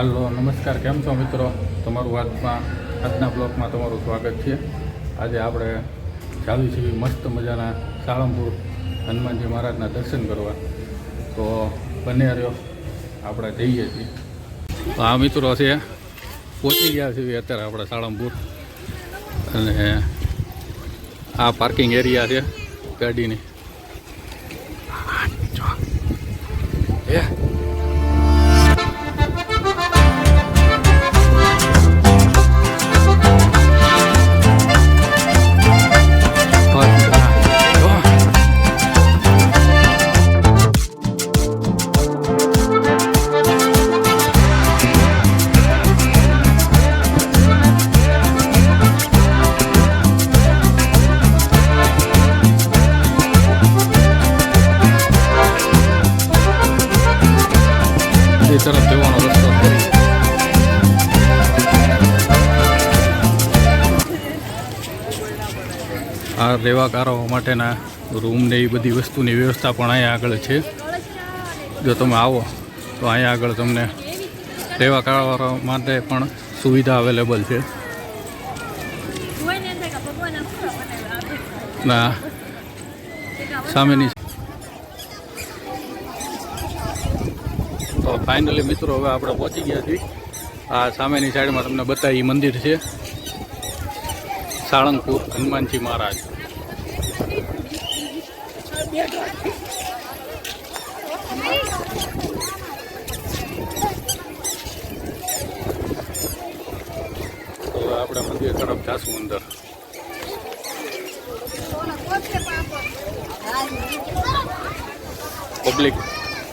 હાલો નમસ્કાર, કેમ છો મિત્રો? તમારું આજના બ્લોગમાં તમારું સ્વાગત છે. આજે આપણે ચાલી છીએ મસ્ત મજાના સાળંગપુર હનુમાનજી મહારાજના દર્શન કરવા. તો બને રહ્યો, આપણે જઈએ છીએ. તો આ મિત્રો છે પહોંચી ગયા છીએ અત્યારે આપણે સાળંગપુર, અને આ પાર્કિંગ એરિયા છે ગાડીની. તરફ જવાનો રસ્તો છે. આ રહેવાકારો માટેના રૂમ ને એ બધી વસ્તુની વ્યવસ્થા પણ અહીંયા આગળ છે. જો તમે આવો તો અહીંયા આગળ તમને રહેવાકારો માટે પણ સુવિધા અવેલેબલ છે. ના સામેની તો ફાઇનલી મિત્રો હવે આપણે પહોંચી ગયા છીએ. આ સામેની સાઈડમાં તમને બતાવી મંદિર છે સાળંગપુર હનુમાનજી મહારાજ. તો હવે આપણે મંદિર તરફ જાશું અંદર. પબ્લિક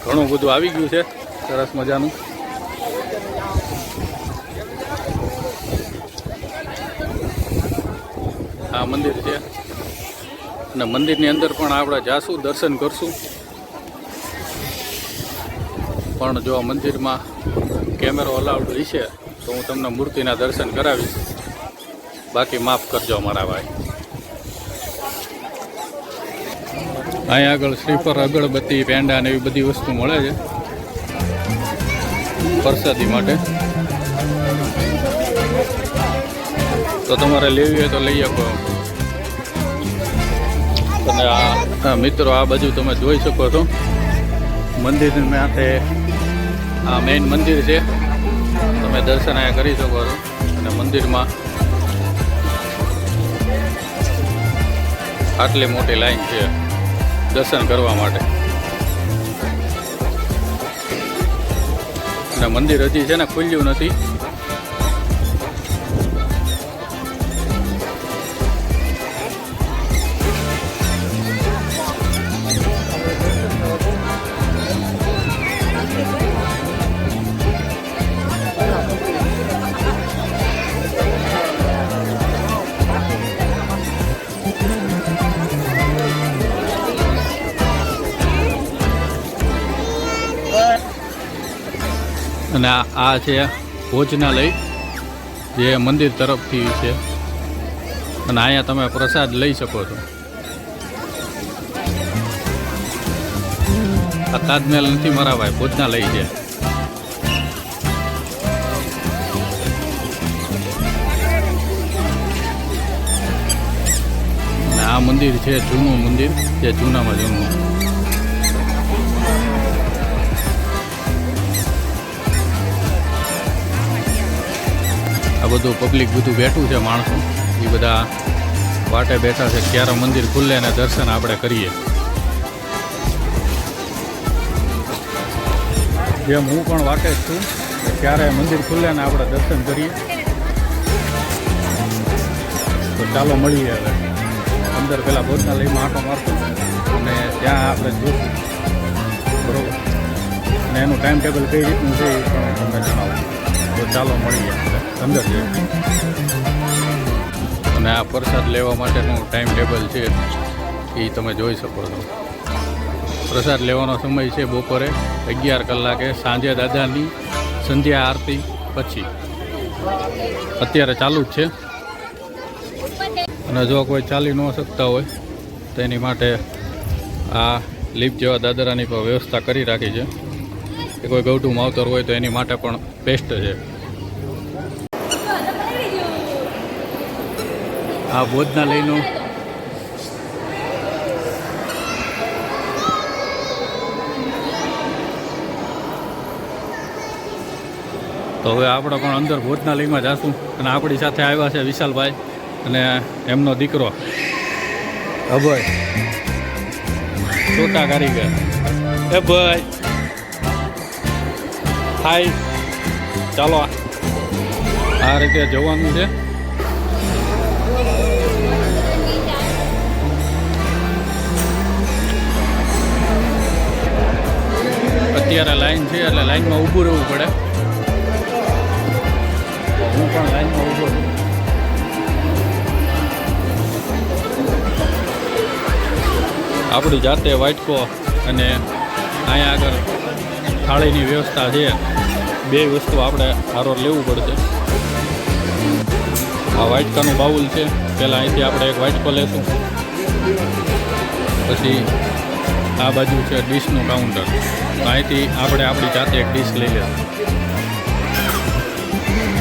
ઘણું બધું આવી ગયું છે, સરસ મજાનું. આ મંદિર છે અને મંદિરની અંદર પણ આપણે જાશું, દર્શન કરશું. પણ જો મંદિરમાં કેમેરો અલાઉડ હશે તો હું તમને મૂર્તિના દર્શન કરાવીશ, બાકી માફ કરજો મારા ભાઈ. અહીંયા આગળ શ્રીફળ, અગરબત્તી, પેંડા ને એવી બધી વસ્તુ મળે છે પ્રસાદી માટે. તો તમારે લેવી હોય તો લઈ શકો. અને આ મિત્રો આ બાજુ તમે જોઈ શકો છો મંદિર માટે આ મેઇન મંદિર છે. તમે દર્શન અહીંયા કરી શકો છો. અને મંદિરમાં આટલી મોટી લાઈન છે દર્શન કરવા માટે. અને મંદિર હજી છે ને ખુલ્યું નથી. અને આ છે ભોજનાલય જે મંદિર તરફથી છે, અને અહીંયા તમે પ્રસાદ લઈ શકો છો. આ તાજમહેલ નથી મારા ભાઈ, ભોજનાલય છે. અને આ મંદિર છે જૂનું મંદિર, જે જૂનામાં જૂનું. આ બધું પબ્લિક બધું બેઠું છે, માણસો એ બધા વાટે બેઠા છે ક્યારે મંદિર ખુલ્લે ને દર્શન આપણે કરીએ. જેમ હું પણ વાટે જ છું ક્યારે મંદિર ખુલ્લે ને આપણે દર્શન કરીએ. તો ચાલો મળીએ હવે અંદર. પેલા ભોજનાલયમાં આંટો મારશું અને ત્યાં આપણે જોશું, બરોબર. અને એનું ટાઈમ ટેબલ કઈ રીતનું છે એ પણ તમને જણાવું. તો ચાલો મળીએ અંદર જઈએ. અને આ પ્રસાદ લેવા માટેનું ટાઈમ ટેબલ છે એ તમે જોઈ શકો છો. પ્રસાદ લેવાનો સમય છે બપોરે 11 કલાકે, સાંજે દાદાની સંધ્યા આરતી પછી. અત્યારે ચાલુ જ છે. અને જો કોઈ ચાલી ન શકતા હોય તેની માટે આ લિફ્ટ જેવા દાદરાની પણ વ્યવસ્થા કરી રાખી છે. કે કોઈ ગૌઠું માવતર હોય તો એની માટે પણ બેસ્ટ છે. આ ભોજનાલયનું તો હવે આપણે પણ અંદર ભોજનાલયમાં જઈશું અને આપણી સાથે આવ્યા છે વિશાલભાઈ અને એમનો દીકરો અભય છોટા કારીગર. એ ભાઈ હાય, ચાલો આ રીતે જવાનું છે. અત્યારે લાઈન છે એટલે લાઈનમાં ઊભું રહેવું પડે. હું પણ લાઈનમાં ઊભો છું. આપણી જાતે વાટકો અને અહીંયા આગળ થાળીની વ્યવસ્થા છે. બે વસ્તુ આપણે હારોર લેવું પડશે. આ વાટકાનું બાઉલ છે. પહેલાં અહીંથી આપણે એક વાટકો લેશું. પછી આ બાજુ છે ડીશનું કાઉન્ટર. અહીંથી આપણે આપણી જાતે એક ડીશ લઈ લેશું.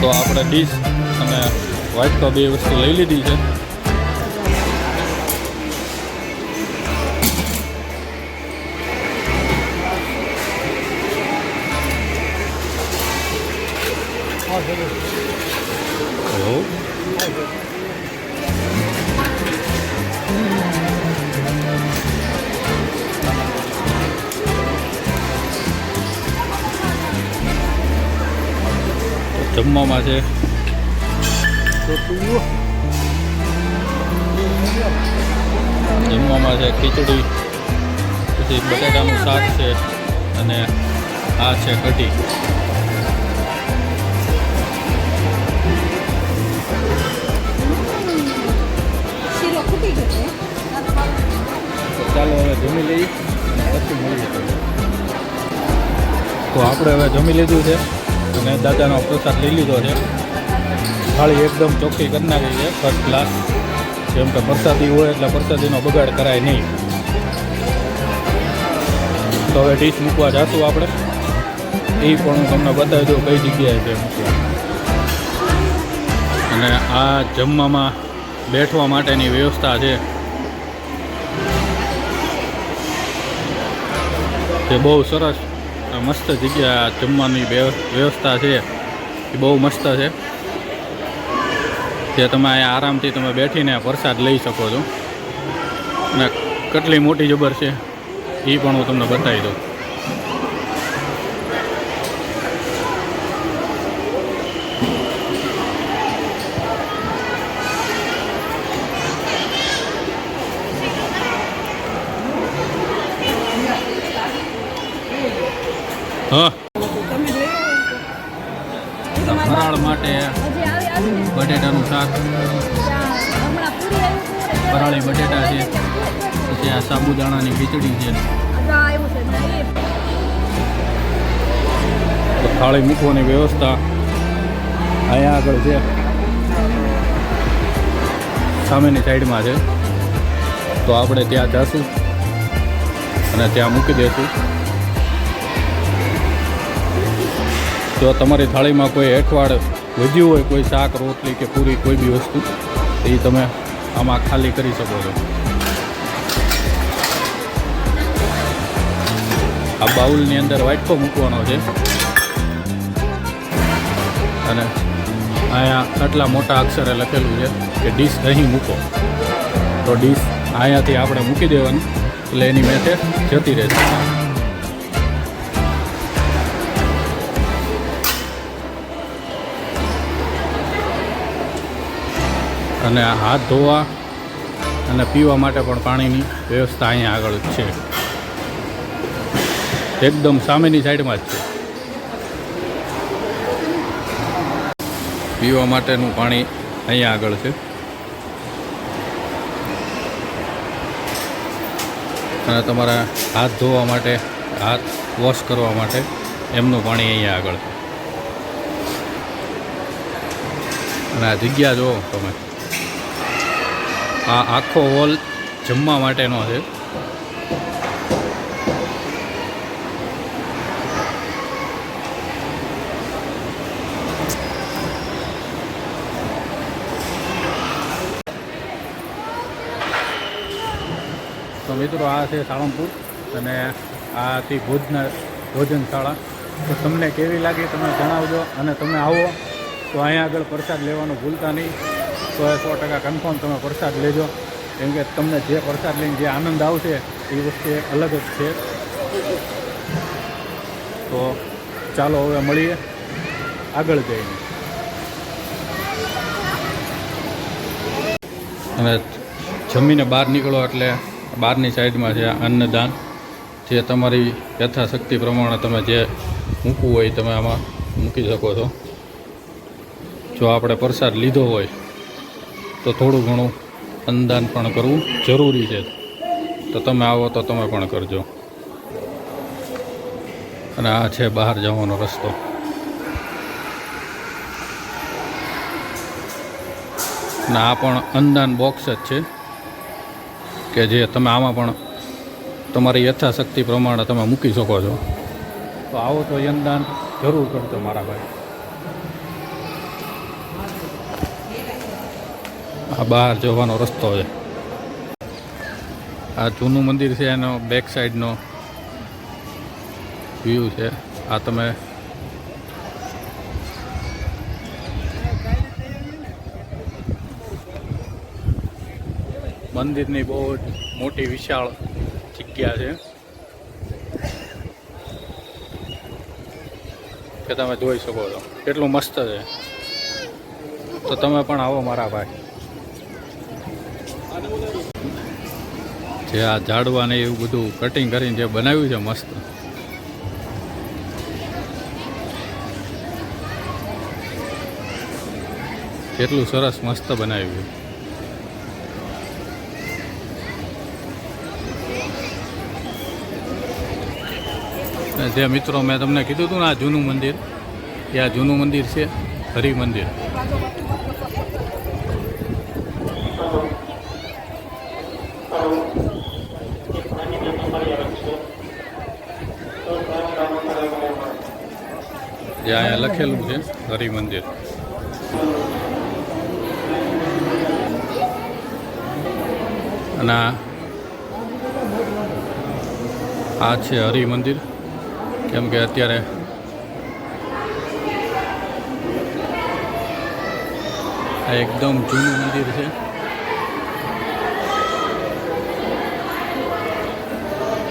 તો આપણે ડીશ અને વાટકો બે વસ્તુ લઈ લીધી છે. જમવામાં છે ખીચડી, પછી બટાટાનું શાક છે અને આ છે કઢી. ચાલો હવે જમી લઈએ પછી મળીએ. તો આપણે હવે જમી લીધું છે અને દાદાનો પ્રસાદ લઈ લીધો છે. થાળી એકદમ ચોખ્ખી કરી નાખી છે, ફર્સ્ટ ક્લાસ. કેમ કે પ્રસાદી હોય એટલે પ્રસાદીનો બગાડ કરાય નહીં. તો હવે ડીશ મૂકવા જઈશું આપણે. એ પણ હું તમને બતાવી દઉં કઈ જગ્યાએ છે મૂકવા. અને આ જમવામાં બેઠવા માટેની વ્યવસ્થા છે. તે બહુ સરસ મસ્ત જગ્યા. જમવાની વ્યવસ્થા છે એ બહુ મસ્ત છે. તે તમે અહીંયા આરામથી તમે બેઠીને પ્રસાદ લઈ શકો છો. અને કેટલી મોટી જબર છે એ પણ હું તમને બતાવી દઉં. હા, ફરાળ માટે બટેટાનું શાક, ફરાળી બટેટા છે. પછી આ સાબુદાણાની ખીચડી છે. તો થાળી મૂકવાની વ્યવસ્થા અહીંયા આગળ છે, સામેની સાઈડમાં છે. તો આપણે ત્યાં જઈશું અને ત્યાં મૂકી દઈશું. જો તમારી થાળીમાં કોઈ એઠવાડ વધ્યું હોય, કોઈ શાક રોટલી કે પૂરી કોઈ બી વસ્તુ, એ તમે આમાં ખાલી કરી શકો છો. આ બાઉલની અંદર વાટકો મૂકવાનો છે અને અહીંયા આટલા મોટા અક્ષરે લખેલું છે કે ડીશ અહીં મૂકો. તો ડીશ અહીંયાથી આપણે મૂકી દેવાની એટલે એની મેથે જતી રહેશે. અને હાથ ધોવા અને પીવા માટે પણ પાણીની વ્યવસ્થા અહીંયા આગળ છે. એકદમ સામેની સાઈડમાં જ છે. પીવા માટેનું પાણી અહીંયા આગળ છે. અને તમારા હાથ ધોવા માટે, હાથ વોશ કરવા માટે એમનું પાણી અહીંયા આગળ છે. અને આ જગ્યા જુઓ તમે. આ આખો હોલ જમવા માટેનો છે. મિત્રો આ છે સાળંગપુર અને આ હતી ભોજનશાળા. તો તમને કેવી લાગી તમે જણાવજો, અને તમે આવો તો અહીંયા આગળ પ્રસાદ લેવાનું ભૂલતા નહીં. તો 100% કન્ફર્મ તમે પ્રસાદ લેજો, કેમ કે તમને જે પ્રસાદ લઈને જે આનંદ આવશે એ વસ્તુ એક અલગ જ છે. તો ચાલો હવે મળીએ આગળ જઈને. અને જમીને બહાર નીકળો એટલે બહારની સાઈડમાં છે અન્નદાન, જે તમારી યથાશક્તિ પ્રમાણે તમે જે મૂકવું હોય તમે આમાં મૂકી શકો છો. જો આપણે પ્રસાદ લીધો હોય તો થોડું ઘણું અન્નદાન પણ કરવું જરૂરી છે. તો તમે આવો તો તમે પણ કરજો. અને આ છે બહાર જવાનો રસ્તો. અને આ પણ અન્નદાન બોક્સ જ છે કે જે તમે આમાં પણ તમારી યથાશક્તિ પ્રમાણે તમે મૂકી શકો છો. તો આવો તો અન્નદાન જરૂર કરજો મારા ભાઈ. આ બહાર જવાનો રસ્તો છે. આ જૂનું મંદિર છે, એનો બેક સાઈડનો વ્યૂ છે. આ તમે મંદિરની બહુ જ મોટી વિશાળ જગ્યા છે કે તમે જોઈ શકો છો કેટલું મસ્ત છે. તો તમે પણ આવો મારા ભાઈ. જે આ ઝાડવાને એવું બધું કટિંગ કરીને જે બનાવ્યું છે મસ્ત, કેટલું સરસ મસ્ત બનાવ્યું. જે મિત્રો મેં તમને કીધું હતું ને આ જૂનું મંદિર, એ આ જૂનું મંદિર છે હરિ મંદિર. જે અહીંયા લખેલું છે હરિ મંદિર. અને આ છે હરિ મંદિર, કેમ કે અત્યારે આ એકદમ જૂનું મંદિર છે.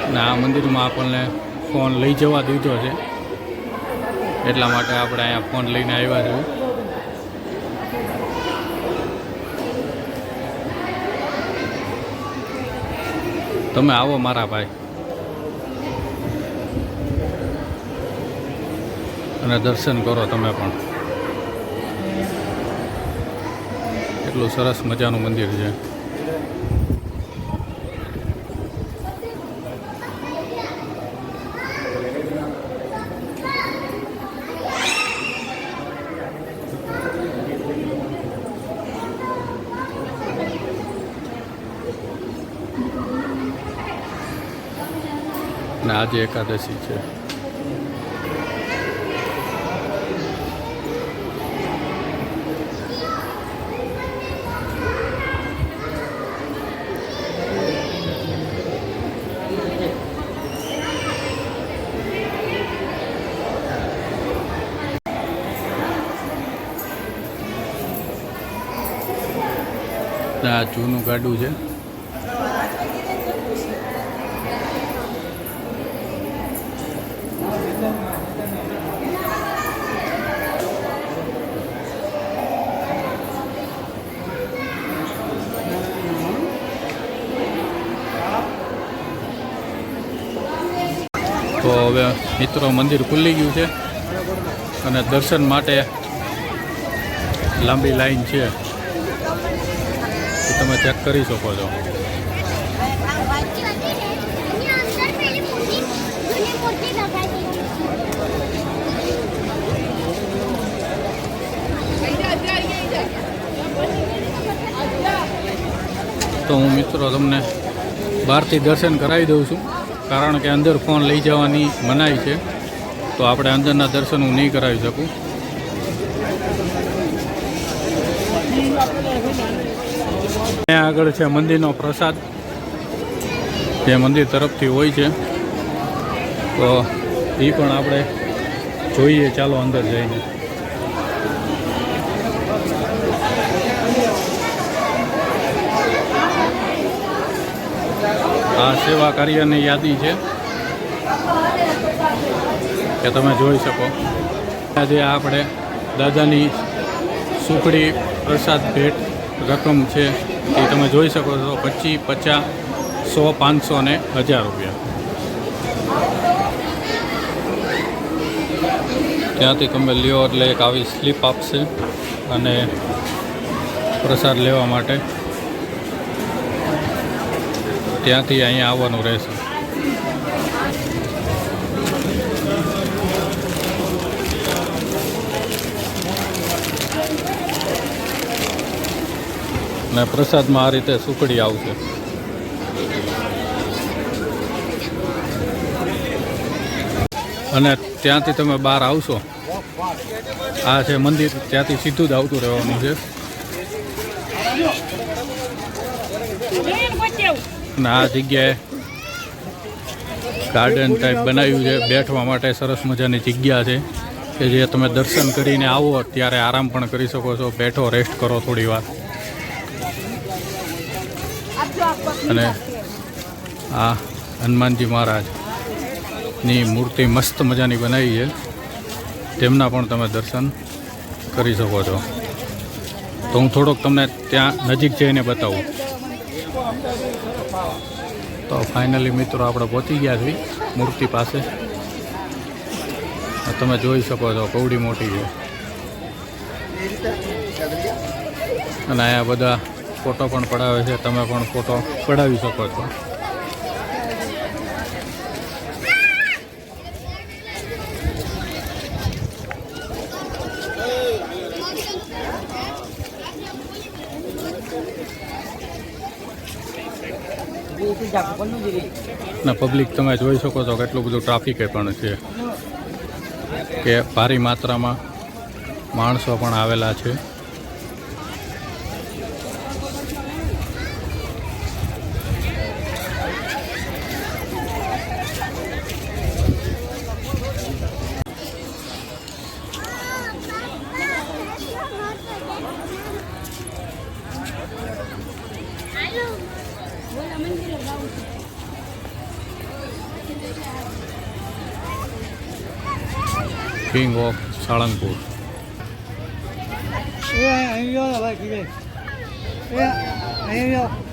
અને આ મંદિરમાં આપણને ફોન લઈ જવા દીધો છે, એટલા માટે આપણે અહીંયા ફોન લઈને આવ્યા છીએ. તમે આવો મારા ભાઈ અને દર્શન કરો તમે પણ. એટલું સરસ મજાનું મંદિર છે. અને આજે એકાદશી છે. આ જૂનું ગાડું છે. તો હવે મિત્રો મંદિર ખુલ્લી ગયું છે અને દર્શન માટે લાંબી લાઈન છે, તમે ચેક કરી શકો છો. તો હું મિત્રો તમને બહારથી દર્શન કરાવી દઉં છું, કારણ કે અંદર ફોન લઈ જવાની મનાઈ છે. તો આપણે અંદરના દર્શન હું નહીં કરાવી શકું. અહીંયા આગળ છે મંદિરનો પ્રસાદ. જે મંદિર તરફથી હોય છે, તો એ પણ આપણે જોઈએ. ચાલો અંદર જઈને. આ સેવા કાર્યની યાદી છે કે તમે જોઈ શકો. આજે આપણે દાદાની સુખડી પ્રસાદ ભેટ રકમ છે એ તમે જોઈ શકો છો. 25, 50, 100, 500 ને 1000 રૂપિયા. ત્યાંથી તમે લ્યો એટલે એક આવી સ્લીપ આપશે અને પ્રસાદ લેવા માટે ત્યાંથી અહીંયા આવવાનું રહેશે. અને પ્રસાદમાં આ રીતે સુખડી આવશે. અને ત્યાંથી તમે બહાર આવશો, આ છે મંદિર, ત્યાંથી સીધું જ આવતું રહેવાનું છે. અને આ જગ્યાએ ગાર્ડન ટાઈપ બનાવ્યું છે, બેઠવા માટે સરસ મજાની જગ્યા છે કે જે તમે દર્શન કરીને આવો ત્યારે આરામ પણ કરી શકો છો. બેઠો રેસ્ટ કરો થોડી વાર. અને આ હનુમાનજી મહારાજની મૂર્તિ મસ્ત મજાની બનાવી છે, તેમના પણ તમે દર્શન કરી શકો છો. તો હું થોડોક તમને ત્યાં નજીક જઈને બતાવું. તો ફાઇનલી મિત્રો આપણે પહોંચી ગયા છીએ મૂર્તિ પાસે. તમે જોઈ શકો છો કવડી મોટી છે. અને અહીંયા બધા ફોટો પણ પડાવે છે, તમે પણ ફોટો પડાવી શકો છો. ને પબ્લિક તમે જોઈ શકો છો કેટલું બધું ટ્રાફિક પણ છે, કે ભારી માત્રામાં માણસો પણ આવેલા છે. King of Salangpur. અહીંયા ભાઈ